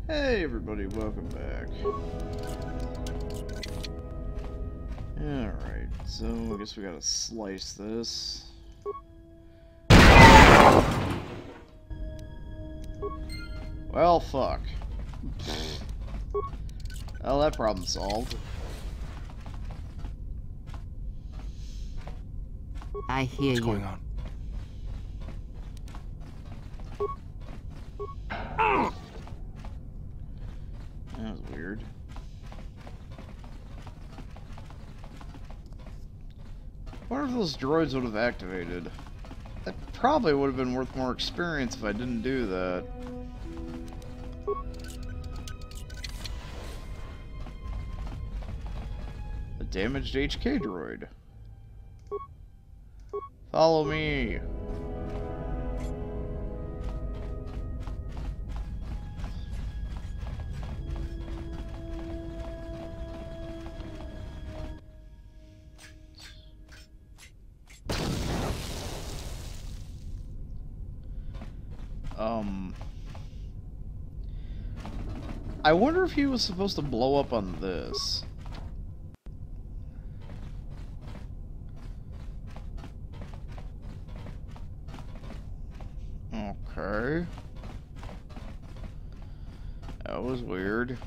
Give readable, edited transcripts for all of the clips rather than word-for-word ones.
Hey everybody, welcome back. Alright, so I guess we gotta slice this. Well, fuck. Well, that problem solved. I hear What's you. going on? That was weird. I wonder if those droids would have activated. That probably would have been worth more experience if I didn't do that. A damaged HK droid. Follow me. I wonder if he was supposed to blow up on this. Okay. That was weird.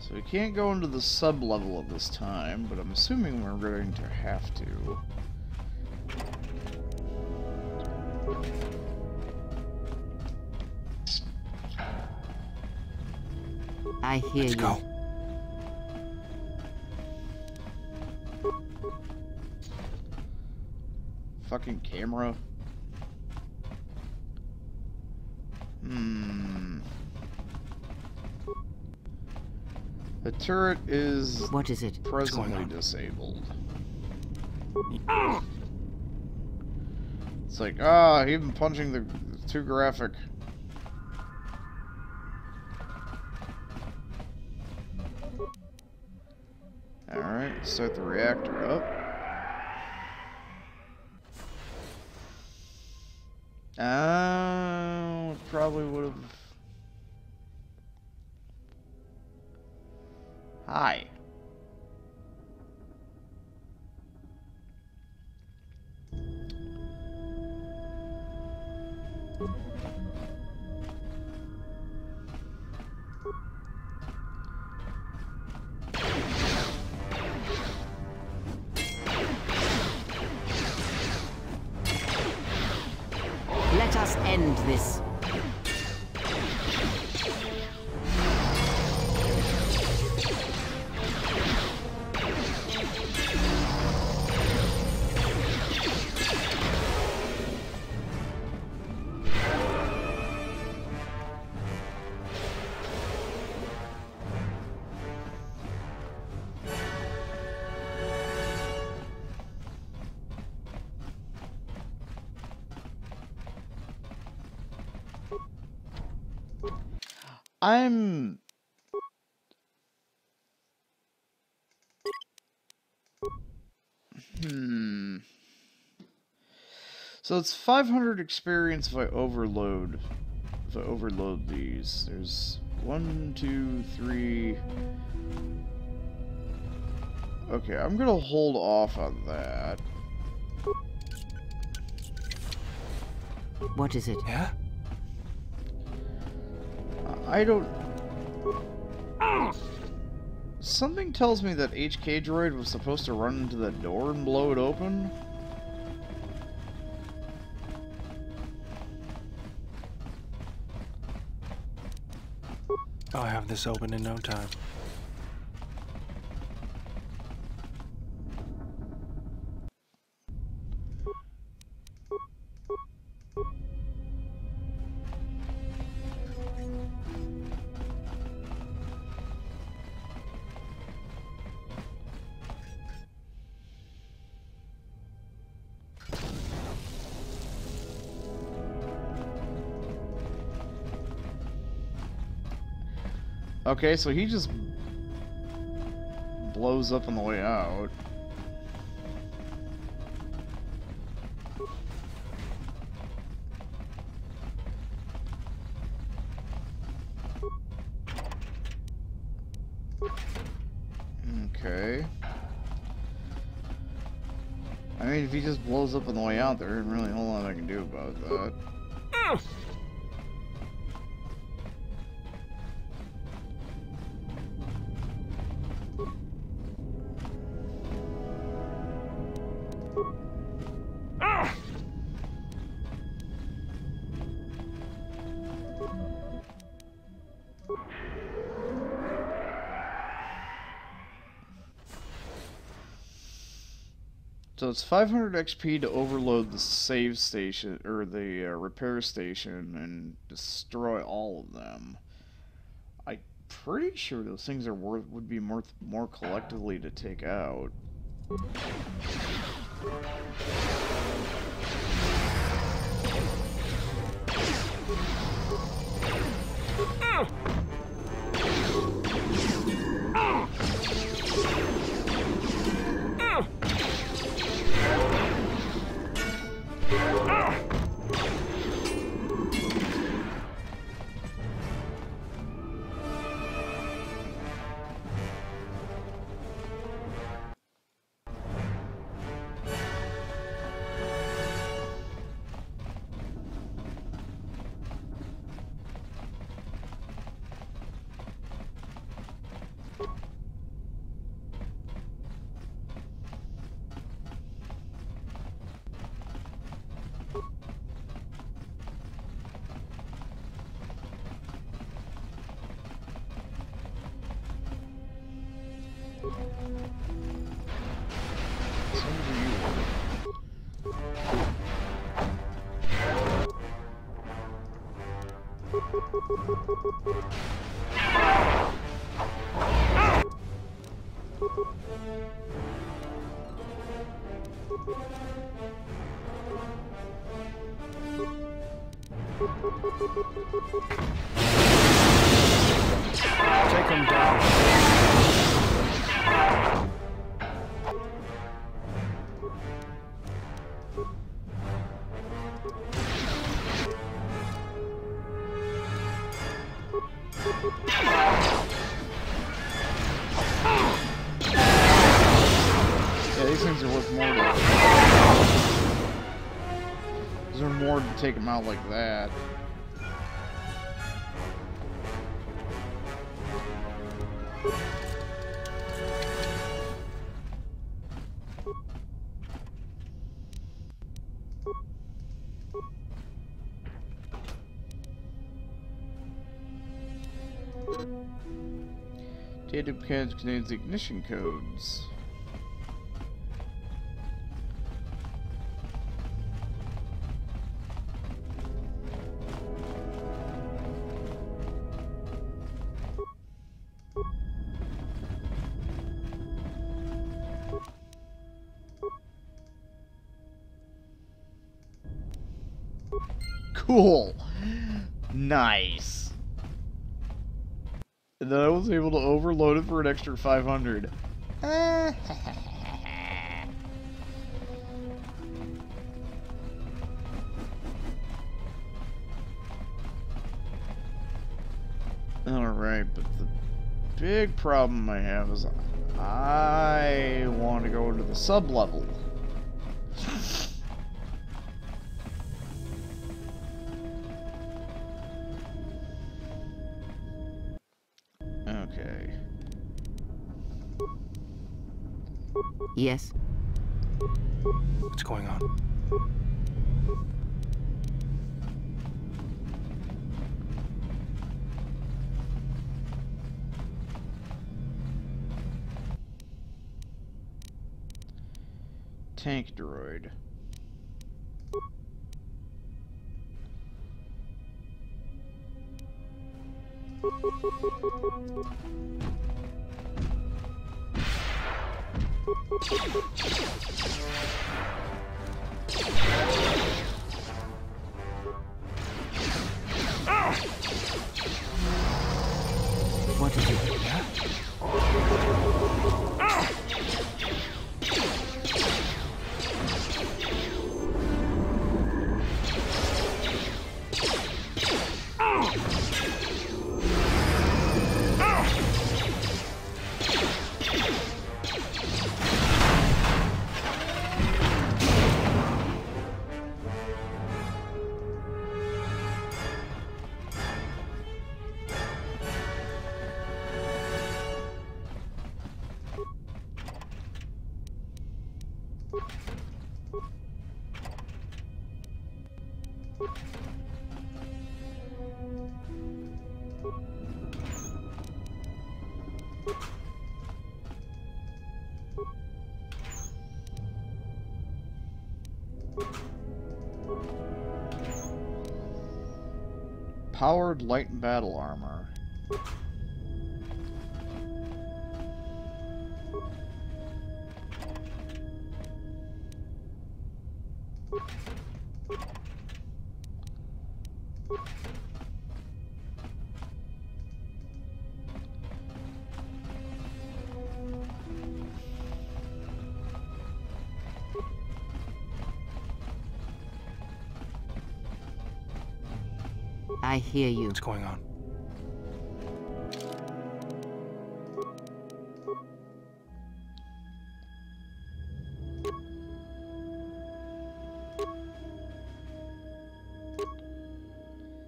So we can't go into the sub-level at this time, but I'm assuming we're going to have to. I hear Let's you. go. Fucking camera. The turret is What is it? presently disabled. It's like, even punching the too graphic. Alright, start the reactor up. Probably would have. Hi. Let us end this. I'm... So it's 500 experience if I overload. If I overload these. There's 1, 2, 3... Okay, I'm gonna hold off on that. What is it? Yeah? I don't... Something tells me that HK droid was supposed to run into that door and blow it open. I'll have this open in no time. Okay, so he just blows up on the way out. Okay. I mean, if he just blows up on the way out, there isn't really a whole lot I can do about that. So it's 500 XP to overload the save station, or the repair station, and destroy all of them. I'm pretty sure those things are would be more collectively to take out. Take him down. Yeah, these things are worth more to... These are more to take them out like that. Data contains ignition codes. Cool. Nice. And then I was able to overload it for an extra 500. Alright, but the big problem I have is I want to go into the sub-level. Okay. Yes. What's going on? Tank droid. What did you do? Powered light battle armor. I hear you. What's going on?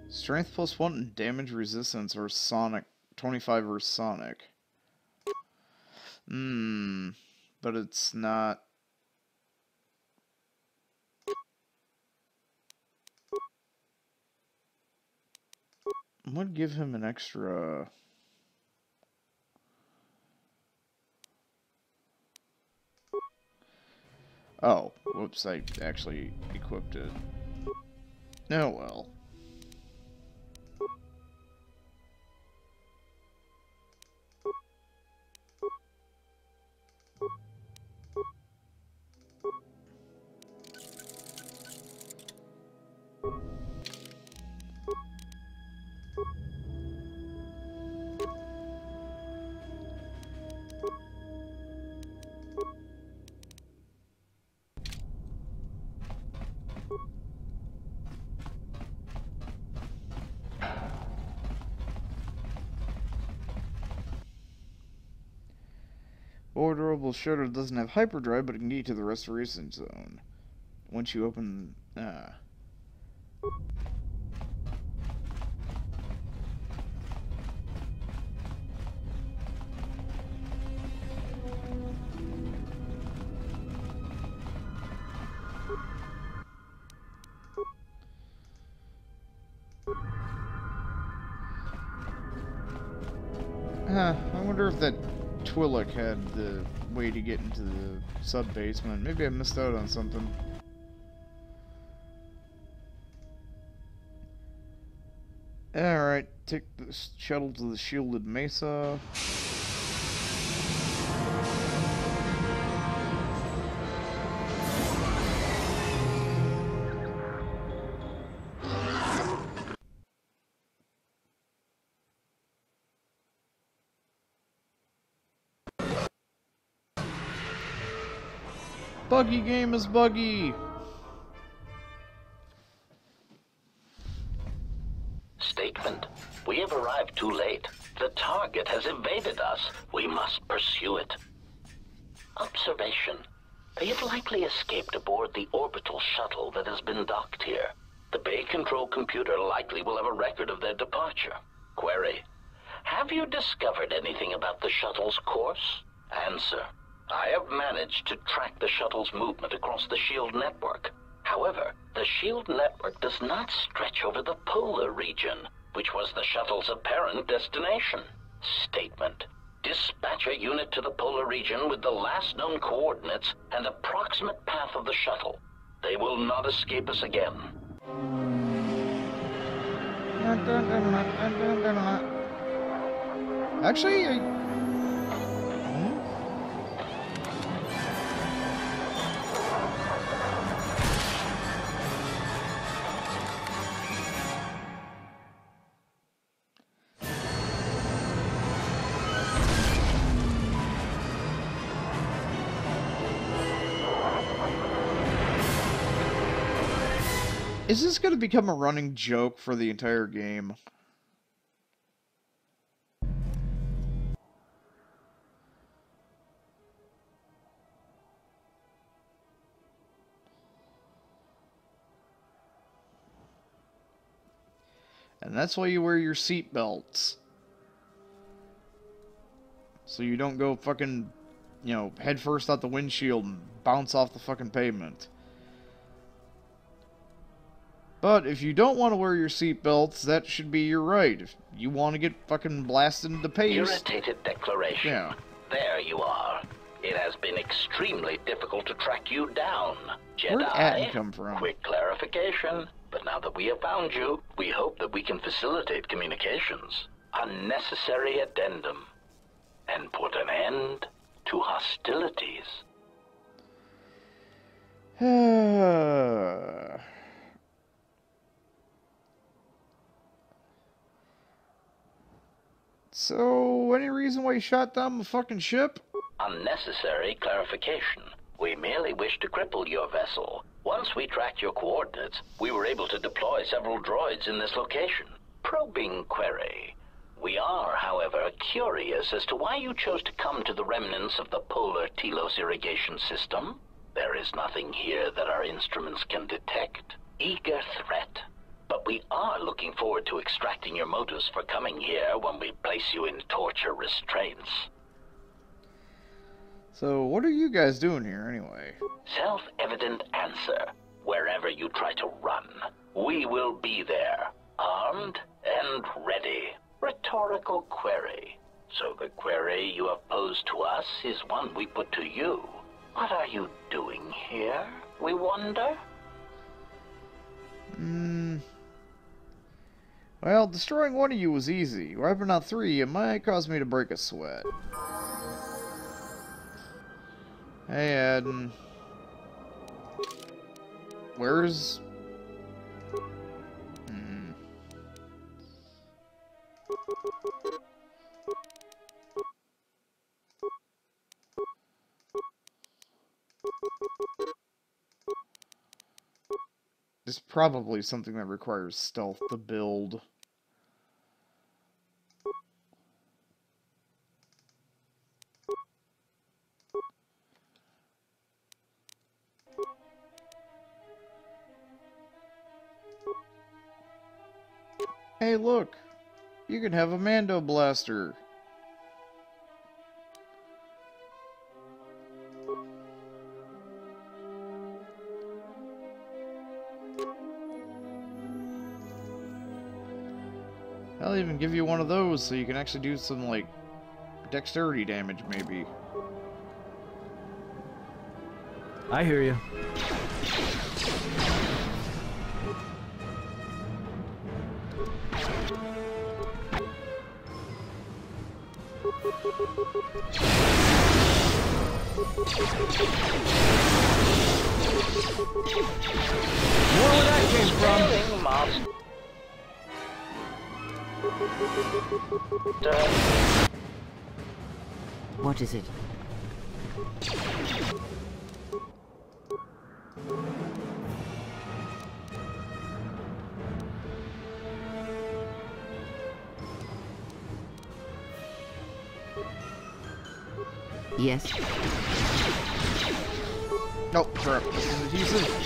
Strength plus 1 and damage resistance or Sonic. 25 versus Sonic. But it's not. I'm gonna give him an extra. Oh, whoops, I actually equipped it. Oh well. Orderable shooter doesn't have hyperdrive, but it can get you to the restoration zone. Once you open... I wonder if that Twi'lek had the way to get into the sub-basement. Maybe I missed out on something. Alright, take the shuttle to the shielded mesa. Buggy game is buggy! Statement. We have arrived too late. The target has evaded us. We must pursue it. Observation. They have likely escaped aboard the orbital shuttle that has been docked here. The bay control computer likely will have a record of their departure. Query. Have you discovered anything about the shuttle's course? Answer. I have managed to track the shuttle's movement across the SHIELD network. However, the SHIELD network does not stretch over the polar region, which was the shuttle's apparent destination. Statement. Dispatch a unit to the polar region with the last known coordinates and approximate path of the shuttle. They will not escape us again. Actually, is this going to become a running joke for the entire game? And that's why you wear your seat belts. So you don't go fucking, you know, head first out the windshield and bounce off the fucking pavement. But if you don't want to wear your seatbelts, that should be your right. If you want to get fucking blasted into paste... Irritated declaration. Yeah. There you are. It has been extremely difficult to track you down, Jedi. Where'd Atten come from? Quick clarification. But now that we have found you, we hope that we can facilitate communications. Unnecessary addendum. And put an end to hostilities. So, any reason why you shot down the fucking ship? Unnecessary clarification. We merely wish to cripple your vessel. Once we tracked your coordinates, we were able to deploy several droids in this location. Probing query. We are, however, curious as to why you chose to come to the remnants of the polar Telos irrigation system. There is nothing here that our instruments can detect. Eager threat. But we are looking forward to extracting your motives for coming here when we place you in torture restraints. So, what are you guys doing here, anyway? Self-evident answer. Wherever you try to run, we will be there, armed and ready. Rhetorical query. So the query you have posed to us is one we put to you. What are you doing here, we wonder? Well, destroying one of you was easy. Wiping out 3, it might cause me to break a sweat. Hey, Aden. Where's... It's probably something that requires stealth to build. Hey, look! You can have a Mando blaster! I'll even give you one of those so you can actually do some, like, dexterity damage, maybe. I hear you. Where that came from? What is it? Yes. Nope, crap. This is adhesive.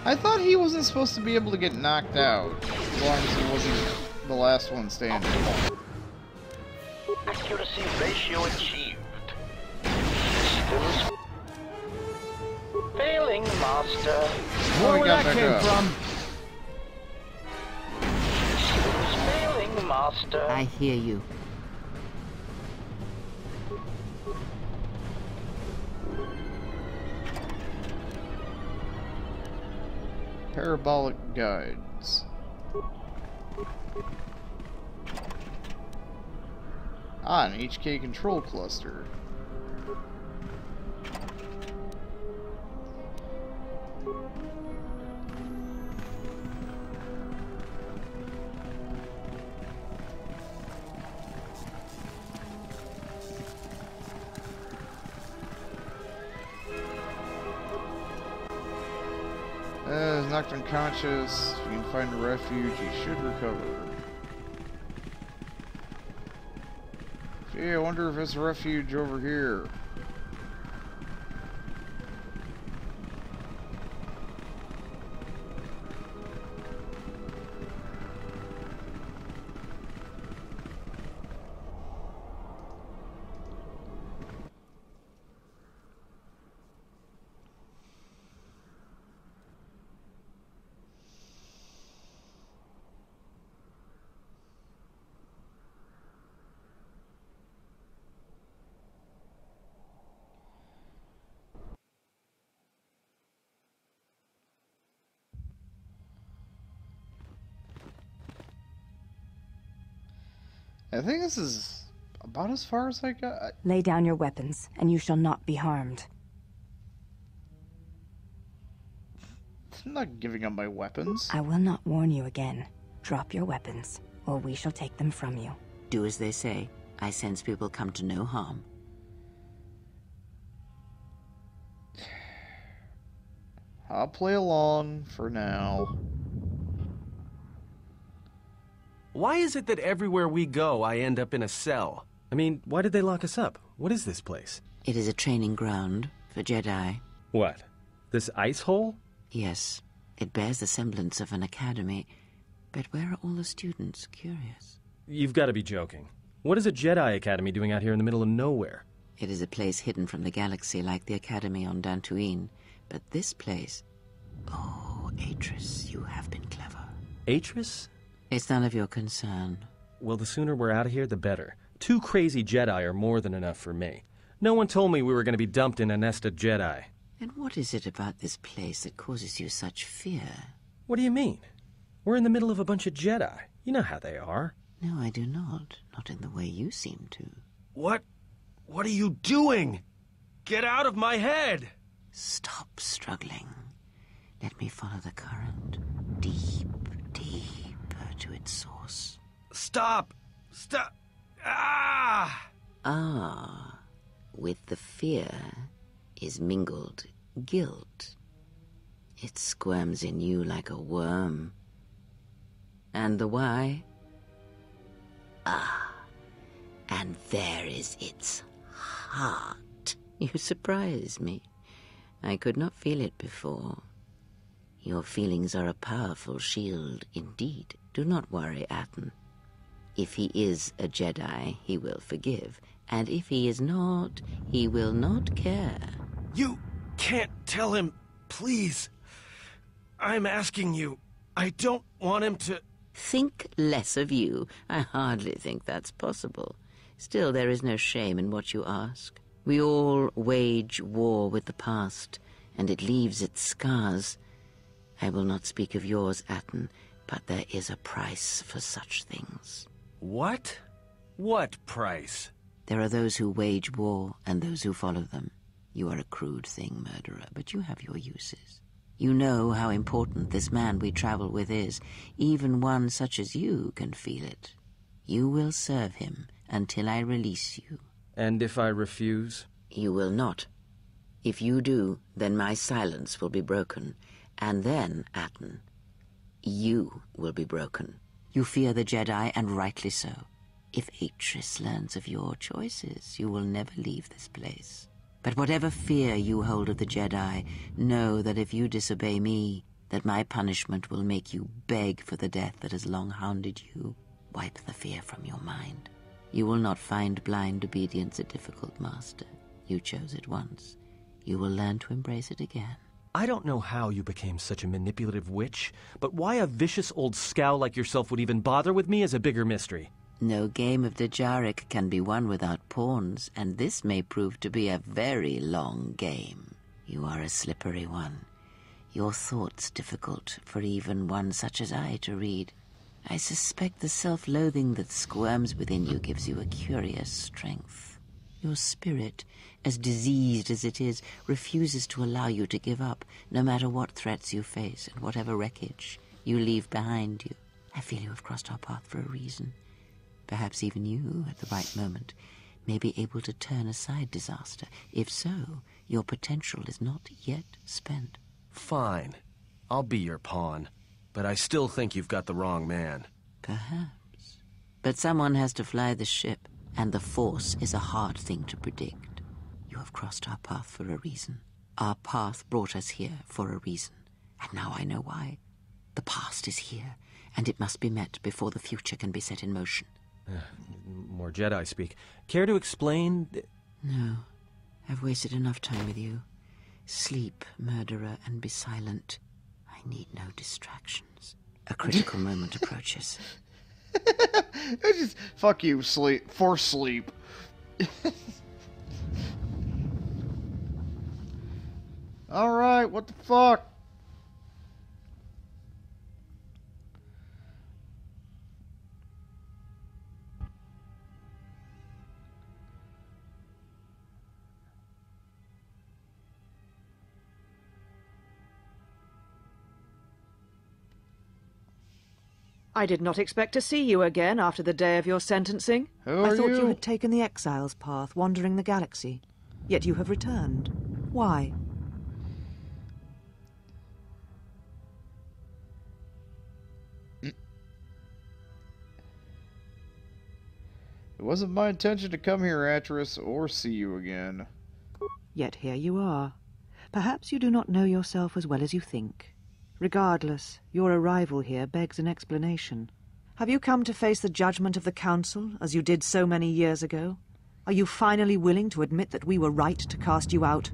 I thought he wasn't supposed to be able to get knocked out, as long as he wasn't the last one standing. Accuracy ratio achieved. Systems failing, Master. Where that came from? Systems failing, Master. I hear you. Parabolic guides. Ah, an HK control cluster. Knocked unconscious. If you can find a refuge, you should recover. Gee, I wonder if it's a refuge over here. I think this is about as far as I got. Lay down your weapons, and you shall not be harmed. I'm not giving up my weapons. I will not warn you again. Drop your weapons, or we shall take them from you. Do as they say. I sense we will come to no harm. I'll play along for now. Why is it that everywhere we go, I end up in a cell? I mean, why did they lock us up? What is this place? It is a training ground for Jedi. What? This ice hole? Yes, it bears the semblance of an academy. But where are all the students? Curious. You've got to be joking. What is a Jedi Academy doing out here in the middle of nowhere? It is a place hidden from the galaxy like the academy on Dantooine. But this place... Oh, Atris, you have been clever. Atris? It's none of your concern. Well, the sooner we're out of here, the better. 2 crazy Jedi are more than enough for me. No one told me we were going to be dumped in a nest of Jedi. And what is it about this place that causes you such fear? What do you mean? We're in the middle of a bunch of Jedi. You know how they are. No, I do not. Not in the way you seem to. What are you doing? Get out of my head! Stop struggling. Let me follow the current. Deeper to its source. Stop! Ah! Ah, with the fear is mingled guilt. It squirms in you like a worm. And the why? Ah, and there is its heart. You surprise me. I could not feel it before. Your feelings are a powerful shield indeed. Do not worry, Atten. If he is a Jedi, he will forgive. And if he is not, he will not care. You can't tell him, please. I'm asking you. I don't want him to... Think less of you. I hardly think that's possible. Still, there is no shame in what you ask. We all wage war with the past, and it leaves its scars. I will not speak of yours, Atten, but there is a price for such things. What? What price? There are those who wage war and those who follow them. You are a crude thing, murderer, but you have your uses. You know how important this man we travel with is. Even one such as you can feel it. You will serve him until I release you. And if I refuse? You will not. If you do, then my silence will be broken. And then, Atten, you will be broken. You fear the Jedi, and rightly so. If Atris learns of your choices, you will never leave this place. But whatever fear you hold of the Jedi, know that if you disobey me, that my punishment will make you beg for the death that has long hounded you. Wipe the fear from your mind. You will not find blind obedience a difficult master. You chose it once. You will learn to embrace it again. I don't know how you became such a manipulative witch, but why a vicious old scowl like yourself would even bother with me is a bigger mystery. No game of Dejaric can be won without pawns, and this may prove to be a very long game. You are a slippery one. Your thoughts difficult for even one such as I to read. I suspect the self-loathing that squirms within you gives you a curious strength. Your spirit, as diseased as it is, refuses to allow you to give up, no matter what threats you face and whatever wreckage you leave behind you. I feel you have crossed our path for a reason. Perhaps even you, at the right moment, may be able to turn aside disaster. If so, your potential is not yet spent. Fine. I'll be your pawn. But I still think you've got the wrong man. Perhaps. But someone has to fly the ship, and the Force is a hard thing to predict. You have crossed our path for a reason. Our path brought us here for a reason. And now I know why. The past is here, and it must be met before the future can be set in motion. More Jedi speak. Care to explain? No. I've wasted enough time with you. Sleep, murderer, and be silent. I need no distractions. A critical moment approaches. Just, fuck you, sleep. Force sleep. Alright, what the fuck? I did not expect to see you again after the day of your sentencing. Who are I thought you you? had taken the exile's path, wandering the galaxy. Yet you have returned. Why? It wasn't my intention to come here, Atris, or see you again. Yet here you are. Perhaps you do not know yourself as well as you think. Regardless, your arrival here begs an explanation. Have you come to face the judgment of the Council, as you did so many years ago? Are you finally willing to admit that we were right to cast you out?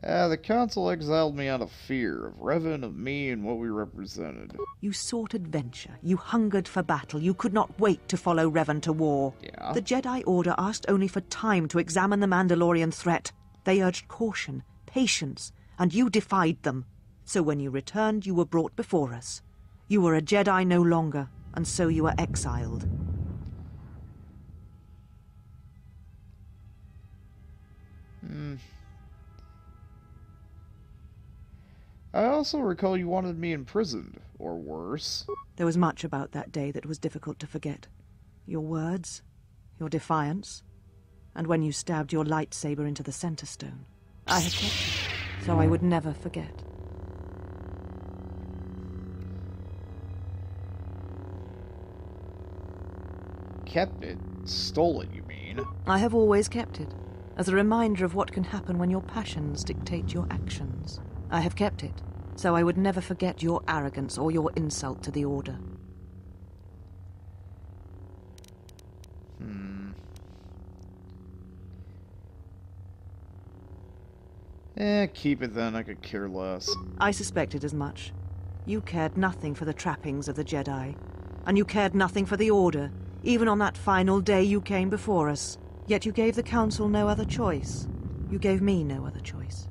The Council exiled me out of fear of Revan, of me, and what we represented. You sought adventure. You hungered for battle. You could not wait to follow Revan to war. Yeah. The Jedi Order asked only for time to examine the Mandalorian threat. They urged caution, patience, and you defied them. So when you returned, you were brought before us. You were a Jedi no longer, and so you were exiled. I also recall you wanted me imprisoned, or worse. There was much about that day that was difficult to forget. Your words, your defiance, and when you stabbed your lightsaber into the center stone. I have kept it, so I would never forget. Kept it? Stole it, you mean? I have always kept it, as a reminder of what can happen when your passions dictate your actions. I have kept it, so I would never forget your arrogance or your insult to the Order. Keep it then, I could care less. I suspected as much. You cared nothing for the trappings of the Jedi, and you cared nothing for the Order, even on that final day you came before us. Yet you gave the Council no other choice. You gave me no other choice.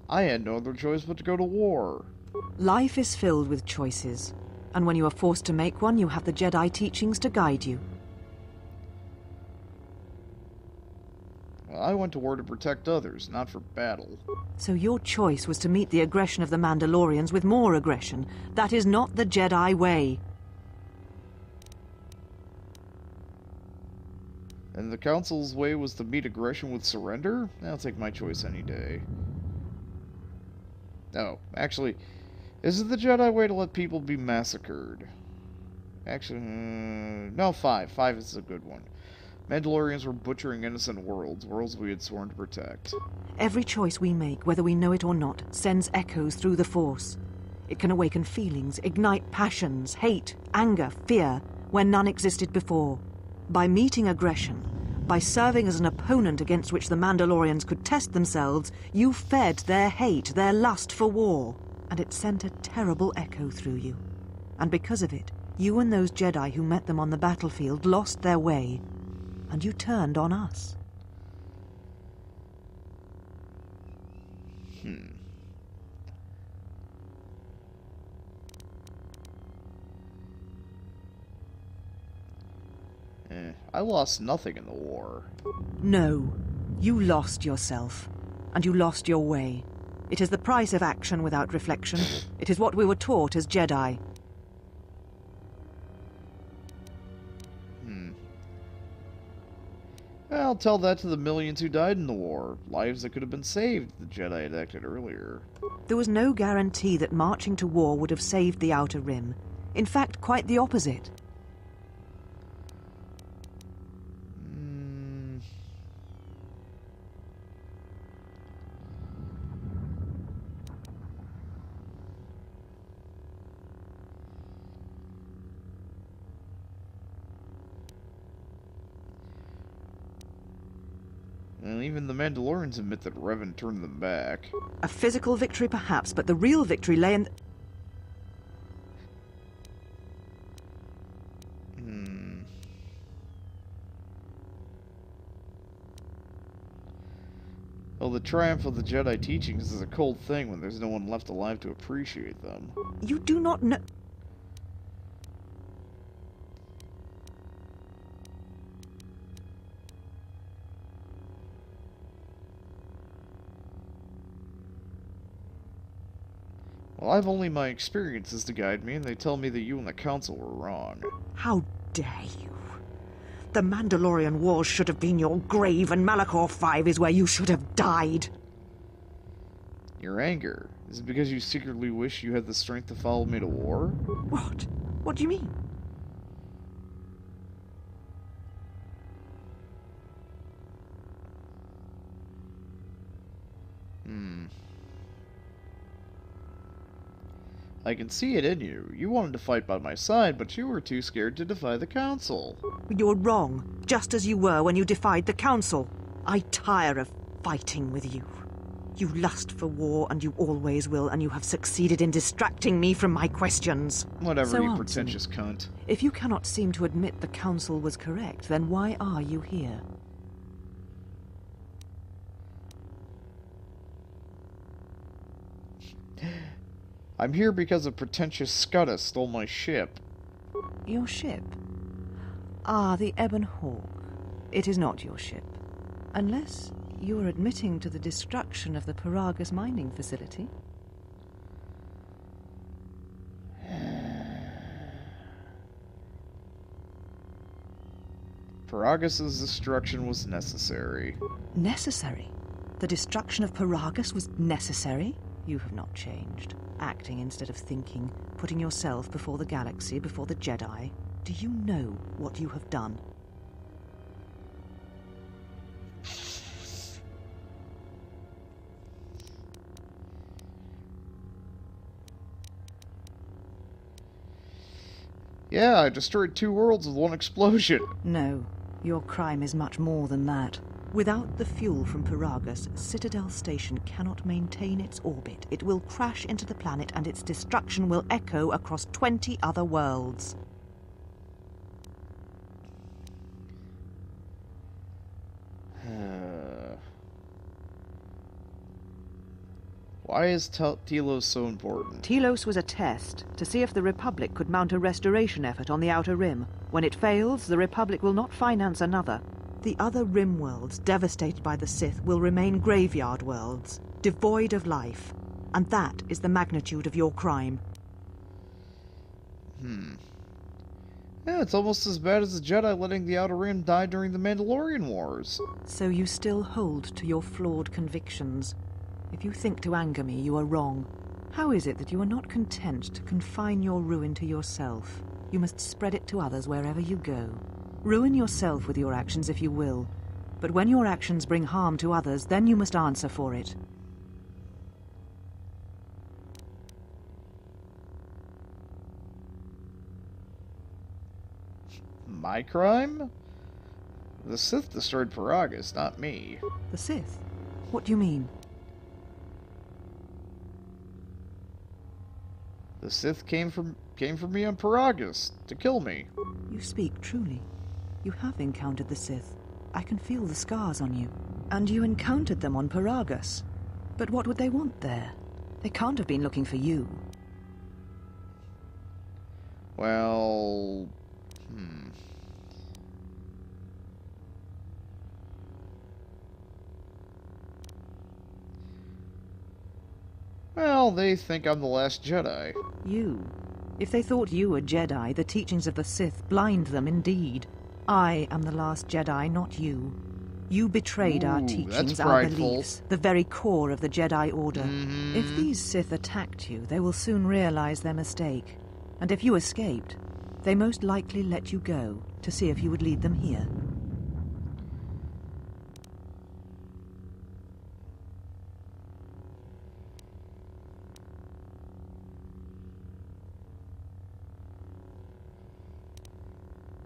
I had no other choice but to go to war. Life is filled with choices, and when you are forced to make one, you have the Jedi teachings to guide you. Well, I went to war to protect others, not for battle. So your choice was to meet the aggression of the Mandalorians with more aggression. That is not the Jedi way. And the Council's way was to meet aggression with surrender? I'll take my choice any day. No, actually, is it the Jedi way to let people be massacred? Actually, no, 5. 5 is a good one. Mandalorians were butchering innocent worlds we had sworn to protect. Every choice we make, whether we know it or not, sends echoes through the Force. It can awaken feelings, ignite passions, hate, anger, fear, where none existed before. By meeting aggression, by serving as an opponent against which the Mandalorians could test themselves, you fed their hate, their lust for war, and it sent a terrible echo through you. And because of it, you and those Jedi who met them on the battlefield lost their way, and you turned on us. I lost nothing in the war. No, you lost yourself, and you lost your way. It is the price of action without reflection. It is what we were taught as Jedi. I'll tell that to the millions who died in the war. Lives that could have been saved if the Jedi had acted earlier. There was no guarantee that marching to war would have saved the Outer Rim. In fact, quite the opposite. And even the Mandalorians admit that Revan turned them back. A physical victory perhaps, but the real victory lay in... Well, the triumph of the Jedi teachings is a cold thing when there's no one left alive to appreciate them. You do not know... Well, I've only my experiences to guide me, and they tell me that you and the Council were wrong. How dare you? The Mandalorian Wars should have been your grave, and Malachor 5 is where you should have died. Your anger, is it because you secretly wish you had the strength to follow me to war? What? What do you mean? I can see it in you. You wanted to fight by my side, but you were too scared to defy the Council. You're wrong, just as you were when you defied the Council. I tire of fighting with you. You lust for war, and you always will, and you have succeeded in distracting me from my questions. Whatever, So you answer me. pretentious cunt. If you cannot seem to admit the Council was correct, then why are you here? I'm here because a pretentious Scudda stole my ship. Your ship? Ah, the Ebon Hawk. It is not your ship. Unless you are admitting to the destruction of the Paragus mining facility. Paragus' destruction was necessary. Necessary? The destruction of Paragus was necessary? You have not changed. Acting instead of thinking, putting yourself before the galaxy, before the Jedi. Do you know what you have done? Yeah, I destroyed 2 worlds with one explosion. No, your crime is much more than that. Without the fuel from Paragus, Citadel Station cannot maintain its orbit. It will crash into the planet, and its destruction will echo across 20 other worlds. Why is Telos so important? Telos was a test to see if the Republic could mount a restoration effort on the Outer Rim. When it fails, the Republic will not finance another. The other Rim worlds, devastated by the Sith, will remain graveyard worlds, devoid of life. And that is the magnitude of your crime. Yeah, it's almost as bad as the Jedi letting the Outer Rim die during the Mandalorian Wars. So you still hold to your flawed convictions. If you think to anger me, you are wrong. How is it that you are not content to confine your ruin to yourself? You must spread it to others wherever you go. Ruin yourself with your actions if you will, but when your actions bring harm to others, then you must answer for it. My crime? The Sith destroyed Paragus, not me. The Sith? What do you mean? The Sith came for me on Paragus to kill me. You speak truly. You have encountered the Sith. I can feel the scars on you. And you encountered them on Paragus. But what would they want there? They can't have been looking for you. Well... Well, they think I'm the last Jedi. You. If they thought you were Jedi, the teachings of the Sith blind them indeed. I am the last Jedi, not you. You betrayed our Ooh, teachings, that's our prideful. beliefs, the very core of the Jedi Order. If these Sith attacked you, they will soon realize their mistake. And if you escaped, they most likely let you go to see if you would lead them here.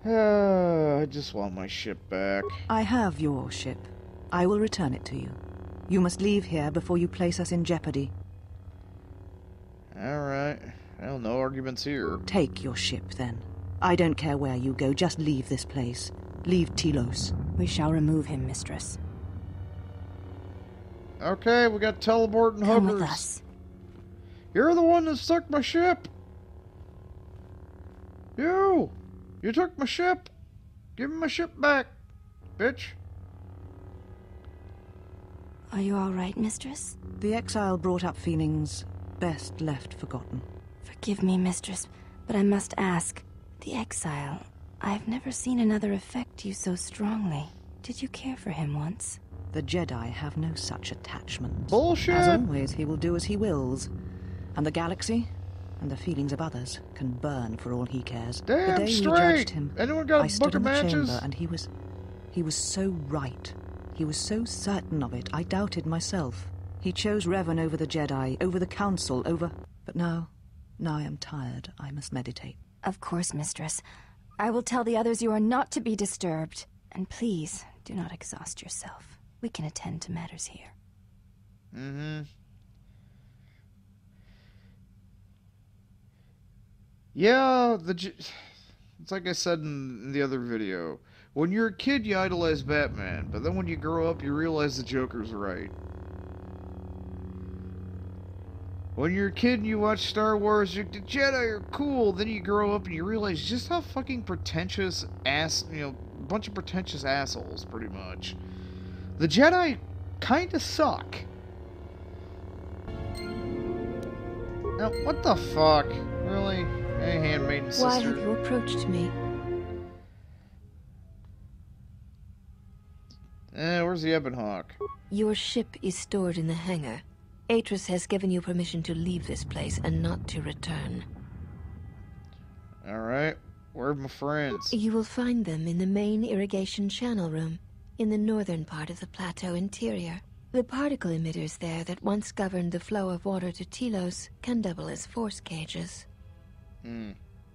I just want my ship back. I have your ship. I will return it to you. You must leave here before you place us in jeopardy. Alright. Well, no arguments here. Take your ship, then. I don't care where you go, just leave this place. Leave Telos. We shall remove him, mistress. Okay, we got teleporting Come hookers. with us. You're the one that took my ship. You took my ship. Give me my ship back, bitch. Are you all right, mistress? The exile brought up feelings best left forgotten. Forgive me, mistress, but I must ask. The exile, I've never seen another affect you so strongly. Did you care for him once? The Jedi have no such attachment. Bullshit. As always, he will do as he wills. And the galaxy, and the feelings of others, can burn for all he cares. Damn the day straight. we judged him, Anyone got I a stood book of in the matches? chamber, and he was so right. He was so certain of it, I doubted myself. He chose Revan over the Jedi, over the Council, over... But now I am tired. I must meditate. Of course, mistress. I will tell the others you are not to be disturbed. And please, do not exhaust yourself. We can attend to matters here. Mm-hmm. Yeah, it's like I said in the other video. When you're a kid, you idolize Batman, but then when you grow up, you realize the Joker's right. When you're a kid and you watch Star Wars, the Jedi are cool. Then you grow up and you realize just how fucking pretentious a bunch of pretentious assholes, pretty much. The Jedi kinda suck. Now, what the fuck? Really? Hey, handmaiden sister. Why have you approached me? Where's the Ebon Hawk? Your ship is stored in the hangar. Atris has given you permission to leave this place and not to return. Alright. Where are my friends? You will find them in the main irrigation channel room, in the northern part of the plateau interior. The particle emitters there that once governed the flow of water to Telos can double as force cages.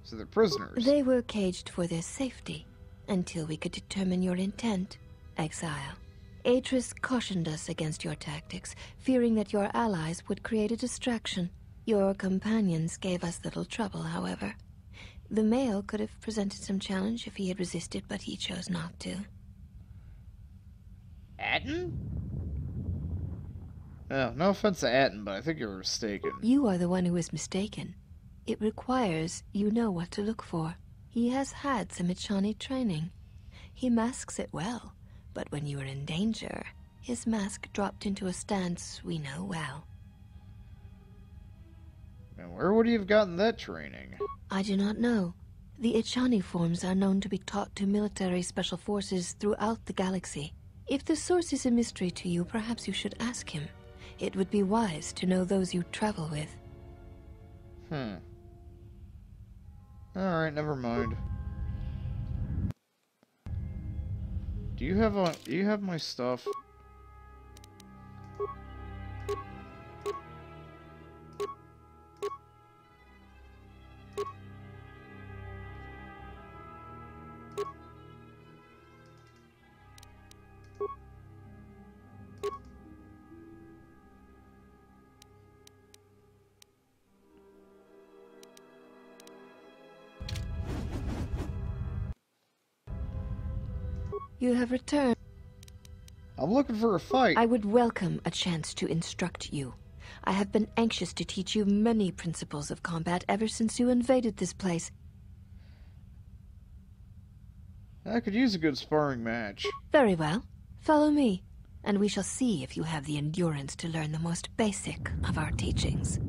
So they're prisoners. They were caged for their safety, until we could determine your intent, exile. Atris cautioned us against your tactics, fearing that your allies would create a distraction. Your companions gave us little trouble, however. The male could have presented some challenge if he had resisted, but he chose not to. Atten? Oh, no offense to Atten, but I think you're mistaken. You are the one who is mistaken. It requires you know what to look for. He has had some Echani training. He masks it well, but when you are in danger, his mask dropped into a stance we know well. And where would he have gotten that training? I do not know. The Echani forms are known to be taught to military special forces throughout the galaxy. If the source is a mystery to you, perhaps you should ask him. It would be wise to know those you travel with. Alright, never mind. Do you have my stuff? You have returned. I'm looking for a fight. I would welcome a chance to instruct you. I have been anxious to teach you many principles of combat ever since you invaded this place. I could use a good sparring match. Very well. Follow me, and we shall see if you have the endurance to learn the most basic of our teachings.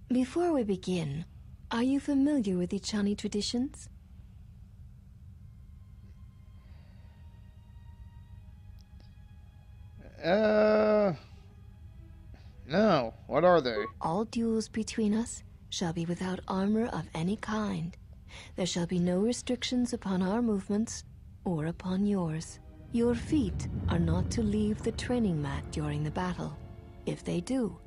Before we begin, are you familiar with Echani traditions? No. What are they? All duels between us shall be without armor of any kind. There shall be no restrictions upon our movements or upon yours. Your feet are not to leave the training mat during the battle. If they do,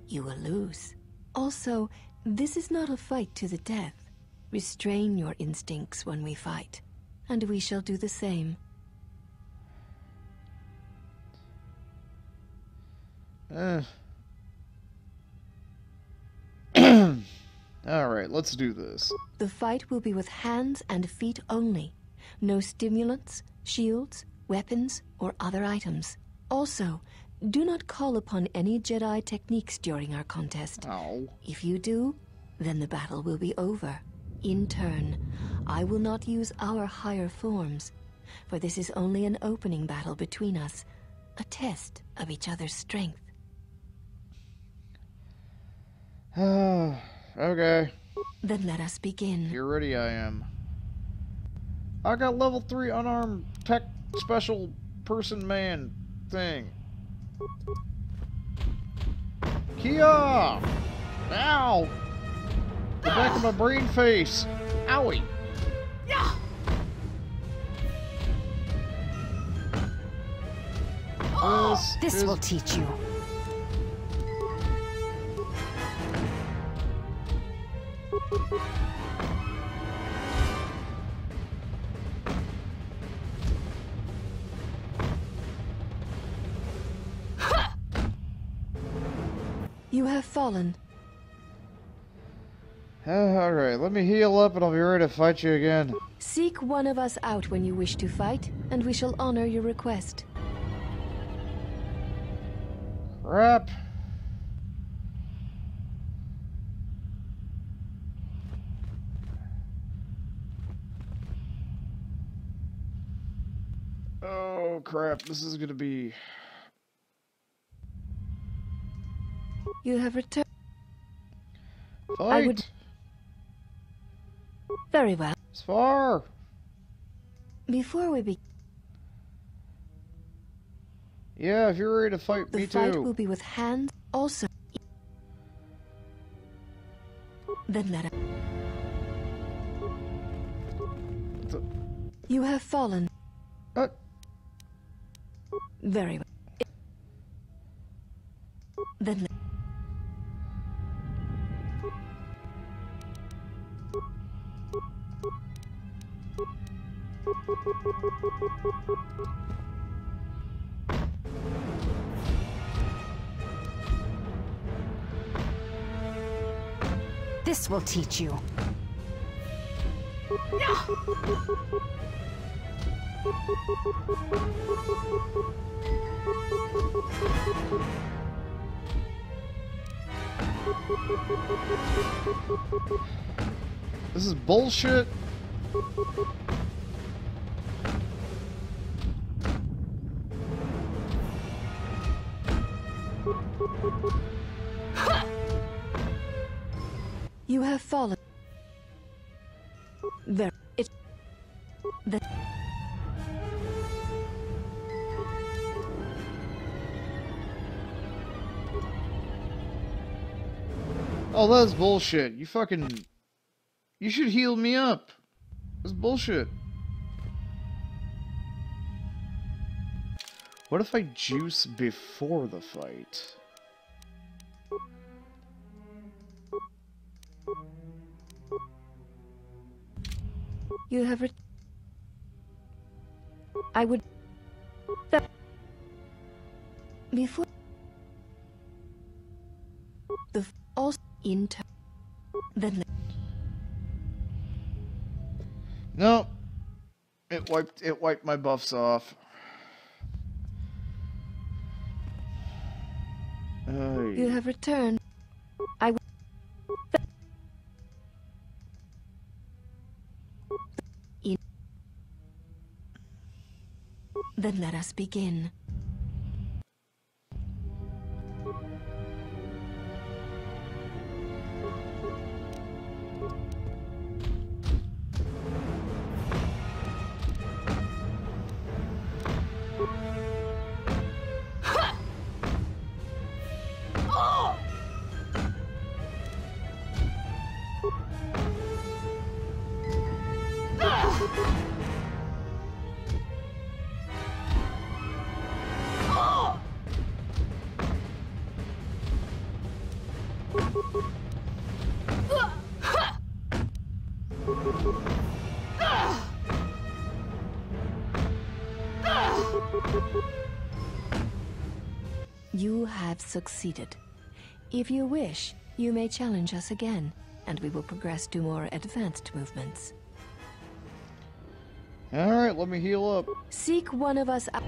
you will lose. Also, this is not a fight to the death. Restrain your instincts when we fight, and we shall do the same. Alright, let's do this. The fight will be with hands and feet only. No stimulants, shields, weapons, or other items. Also, do not call upon any Jedi techniques during our contest. Oh. If you do, then the battle will be over. In turn, I will not use our higher forms, for this is only an opening battle between us, a test of each other's strength. Okay. Then let us begin. You're ready, I am. I got level 3 unarmed tech special person man thing. Kia! Ow! The back of my brain face. Owie! This will teach you. You have fallen. Alright, let me heal up and I'll be ready to fight you again. Seek one of us out when you wish to fight, and we shall honor your request. Crap. Oh crap, this is gonna be... You have returned. Fight! Very well. It's far! Before we begin, Yeah, if you're ready to fight, the me fight too. will be with hands also. Then let us. You have fallen. Very well. Then let... This will teach you. This is bullshit. You have fallen. Very. It. The. Oh, that's bullshit. You fucking... You should heal me up. That's bullshit. What if I juice before the fight? You have. I would. Before. The. Also. In turn. Then. No. It wiped my buffs off. You have returned. I would. In. Then let us begin. You have succeeded. If you wish, you may challenge us again, and we will progress to more advanced movements. Alright, let me heal up. Seek one of us out.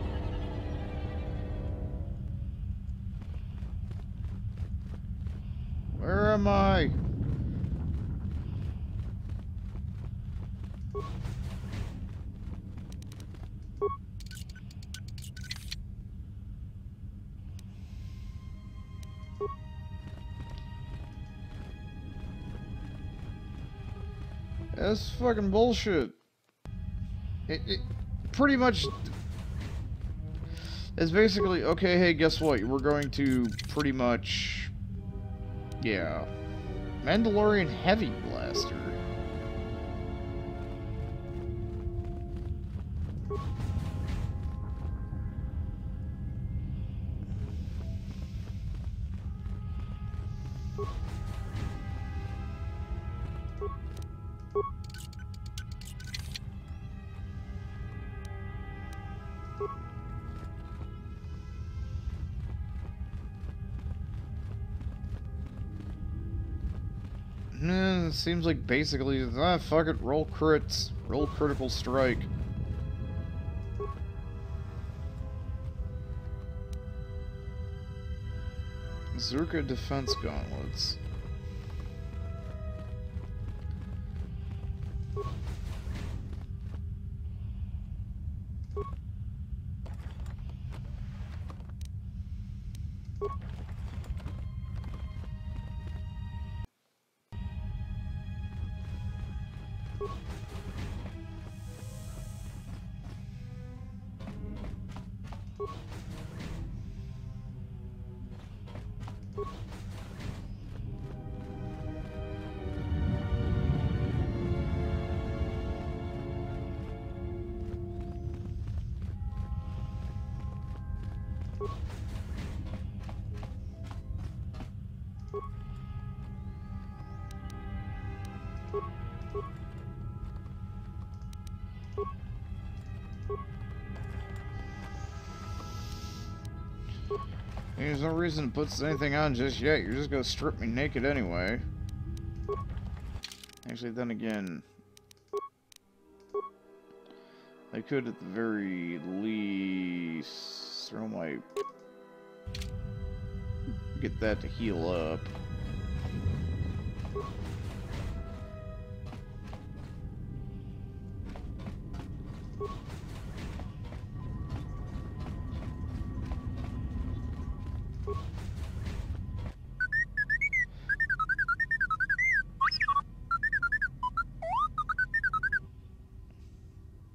Where am I? That's fucking bullshit. It pretty much is basically, okay, hey, guess what? We're going to pretty much, yeah, Mandalorian Heavy Blaster. It seems like basically, fuck it, roll crits, roll critical strike. Zerka defense gauntlets. There's no reason to put anything on just yet. You're just gonna strip me naked anyway. Actually, then again, I could at the very least throw my... get that to heal up.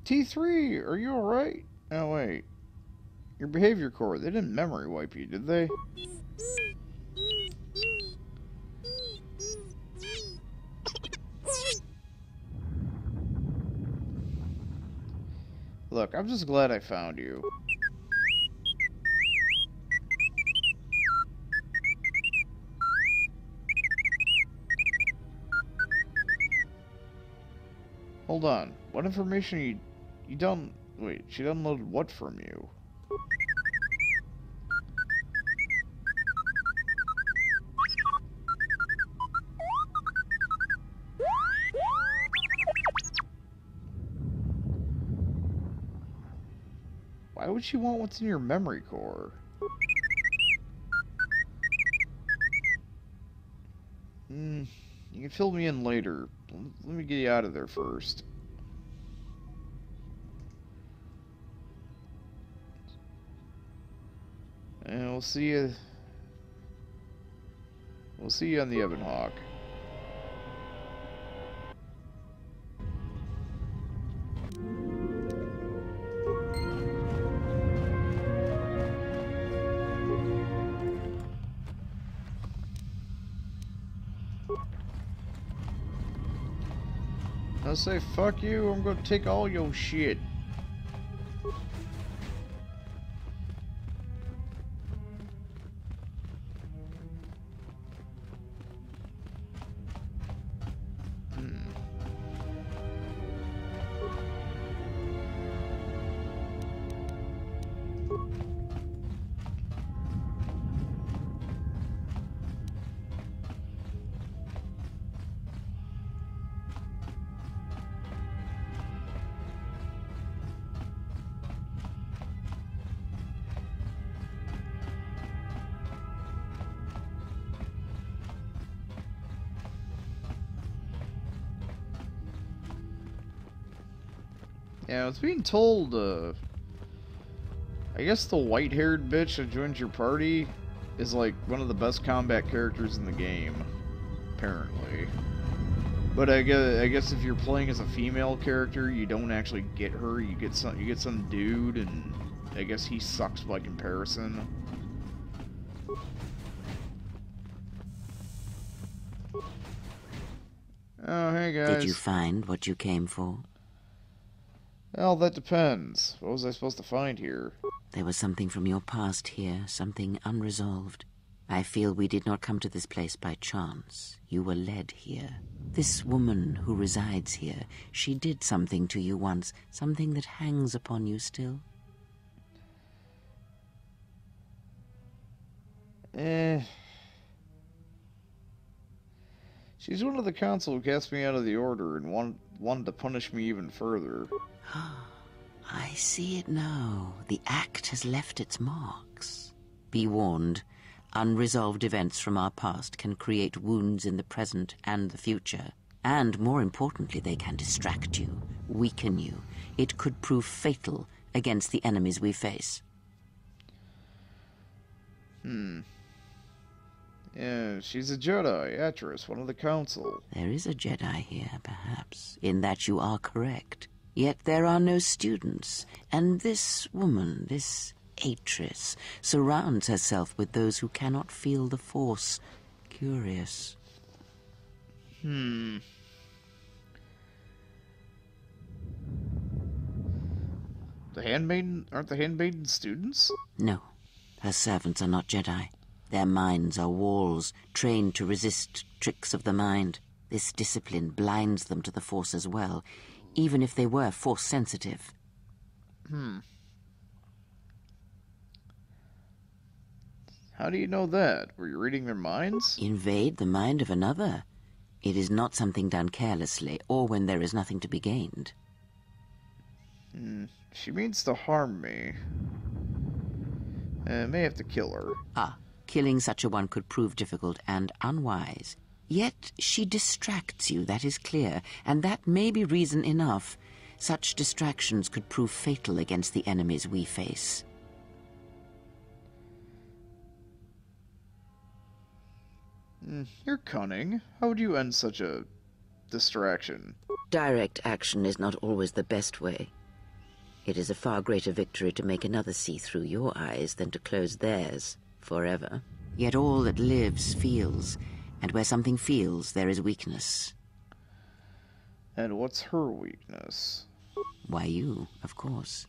T3, are you alright? Oh, wait. Your behavior core, they didn't memory wipe you, did they? Look, I'm just glad I found you. Hold on. What information you don't... Wait, she downloaded what from you? Why would she want what's in your memory core? You can fill me in later. Let me get you out of there first. And we'll see you... We'll see you on the Ebon Hawk. I say fuck you, I'm gonna take all your shit. Yeah, I was being told, I guess the white-haired bitch that joins your party is like one of the best combat characters in the game, apparently. But I guess if you're playing as a female character, you don't actually get her. You get some dude, and I guess he sucks by comparison. Oh, hey guys. Did you find what you came for? Well, that depends. What was I supposed to find here? There was something from your past here, something unresolved. I feel we did not come to this place by chance. You were led here. This woman who resides here, she did something to you once, something that hangs upon you still. She's one of the council who cast me out of the order and wanted to punish me even further. I see it now. The act has left its marks. Be warned. Unresolved events from our past can create wounds in the present and the future. And more importantly, they can distract you, weaken you. It could prove fatal against the enemies we face. Yeah, she's a Jedi, Atris, one of the council. There is a Jedi here, perhaps, in that you are correct. Yet there are no students, and this woman, this Atris, surrounds herself with those who cannot feel the Force. Curious. The handmaiden, aren't the handmaiden students? No, her servants are not Jedi. Their minds are walls, trained to resist tricks of the mind. This discipline blinds them to the Force as well, even if they were Force-sensitive. How do you know that? Were you reading their minds? Invade the mind of another. It is not something done carelessly, or when there is nothing to be gained. She means to harm me. I may have to kill her. Killing such a one could prove difficult and unwise. Yet she distracts you, that is clear, and that may be reason enough. Such distractions could prove fatal against the enemies we face. You're cunning. How would you end such a distraction? Direct action is not always the best way. It is a far greater victory to make another see through your eyes than to close theirs forever. Yet all that lives feels, and where something feels, there is weakness. And what's her weakness? Why, you, of course.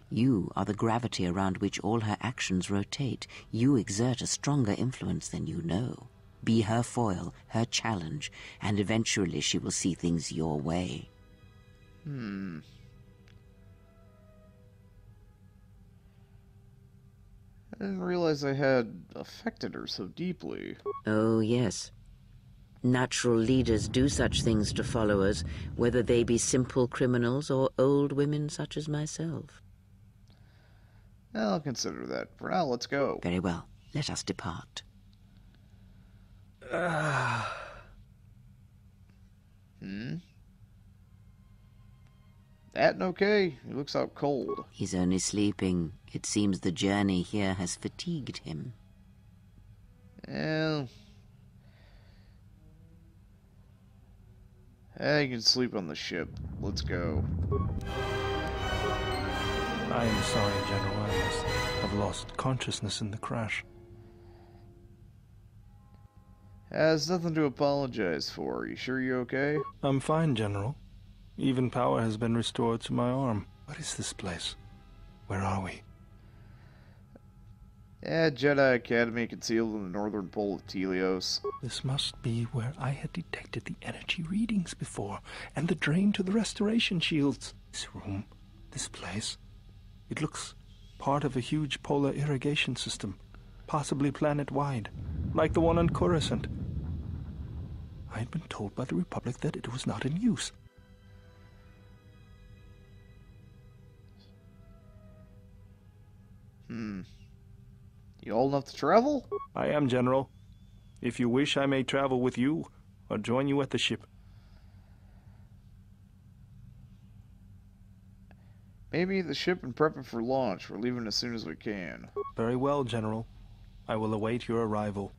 You are the gravity around which all her actions rotate. You exert a stronger influence than you know. Be her foil, her challenge, and eventually she will see things your way. I didn't realize I had affected her so deeply. Oh, yes. Natural leaders do such things to followers, whether they be simple criminals or old women such as myself. I'll consider that. For now, let's go. Very well. Let us depart. That okay? He looks out cold. He's only sleeping. It seems the journey here has fatigued him. Well, you can sleep on the ship. Let's go. I am sorry, General. I must have lost consciousness in the crash. There's nothing to apologize for. You sure you're okay? I'm fine, General. Even power has been restored to my arm. What is this place? Where are we? Jedi Academy concealed in the northern pole of Telios. This must be where I had detected the energy readings before, and the drain to the restoration shields. This room, this place, it looks part of a huge polar irrigation system, possibly planet-wide, like the one on Coruscant. I had been told by the Republic that it was not in use. You old enough to travel? I am, General. If you wish, I may travel with you, or join you at the ship. Maybe the ship and prep it for launch. We're leaving as soon as we can. Very well, General. I will await your arrival.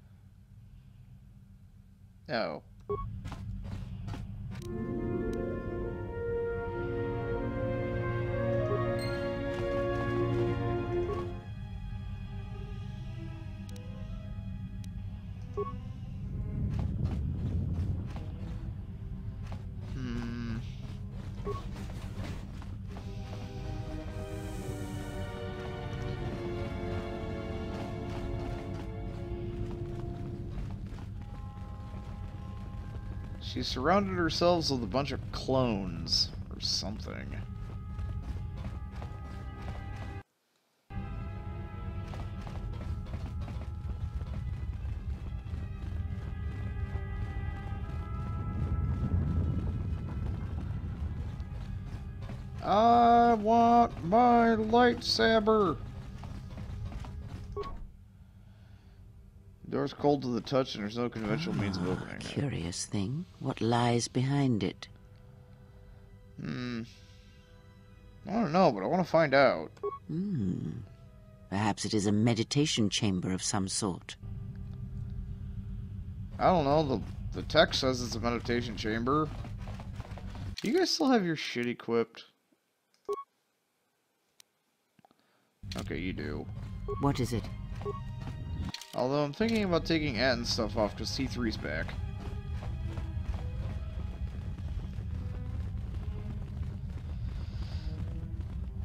Oh. She surrounded herself with a bunch of clones, or something. I want my lightsaber! The door's cold to the touch and there's no conventional means of opening it. Curious thing. What lies behind it? I don't know, but I want to find out. Perhaps it is a meditation chamber of some sort. I don't know, the text says it's a meditation chamber. Do you guys still have your shit equipped? Okay, you do. What is it? Although I'm thinking about taking Atten's stuff off because T3's back.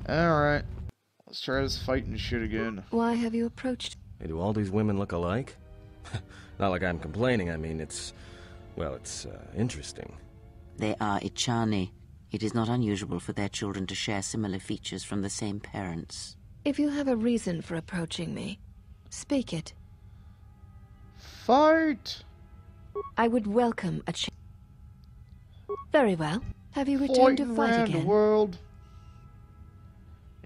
Alright. Let's try this fighting shit again. Why have you approached? Hey, do all these women look alike? Not like I'm complaining, I mean, it's interesting. They are Ichani. It is not unusual for their children to share similar features from the same parents. If you have a reason for approaching me, speak it. Fight! I would welcome a change. Very well. Have you returned to fight around again? the world.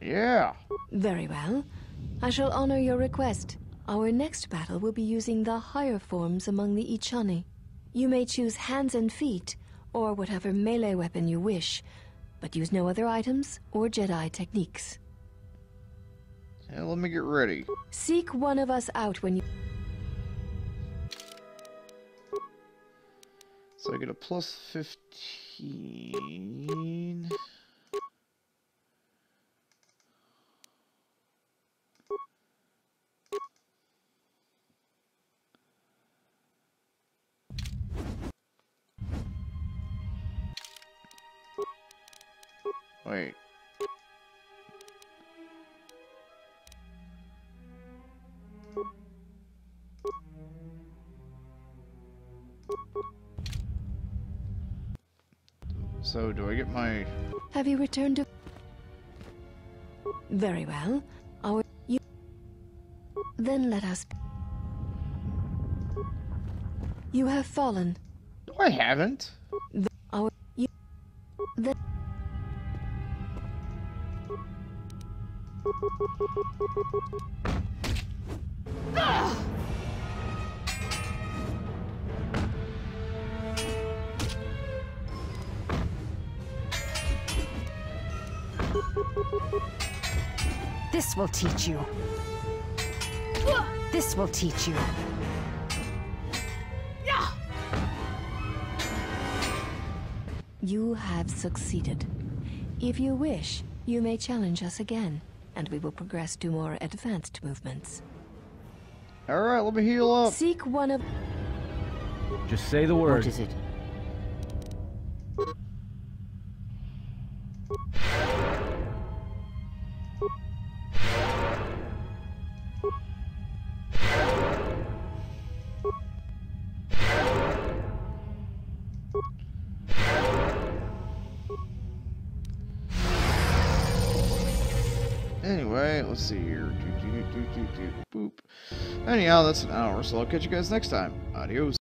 Yeah. Very well. I shall honor your request. Our next battle will be using the higher forms among the Ichani. You may choose hands and feet, or whatever melee weapon you wish, but use no other items or Jedi techniques. Yeah, let me get ready. Seek one of us out when you... So I get a plus 15. Wait. So, do I get my... Have you returned to... Very well. Then let us... You have fallen. No, I haven't. This will teach you. This will teach you. You have succeeded. If you wish, you may challenge us again, and we will progress to more advanced movements. Alright, let me heal up. Seek one of... Just say the word. What is it? Anyway, let's see here. Boop. Anyhow, that's an hour, so I'll catch you guys next time. Adios.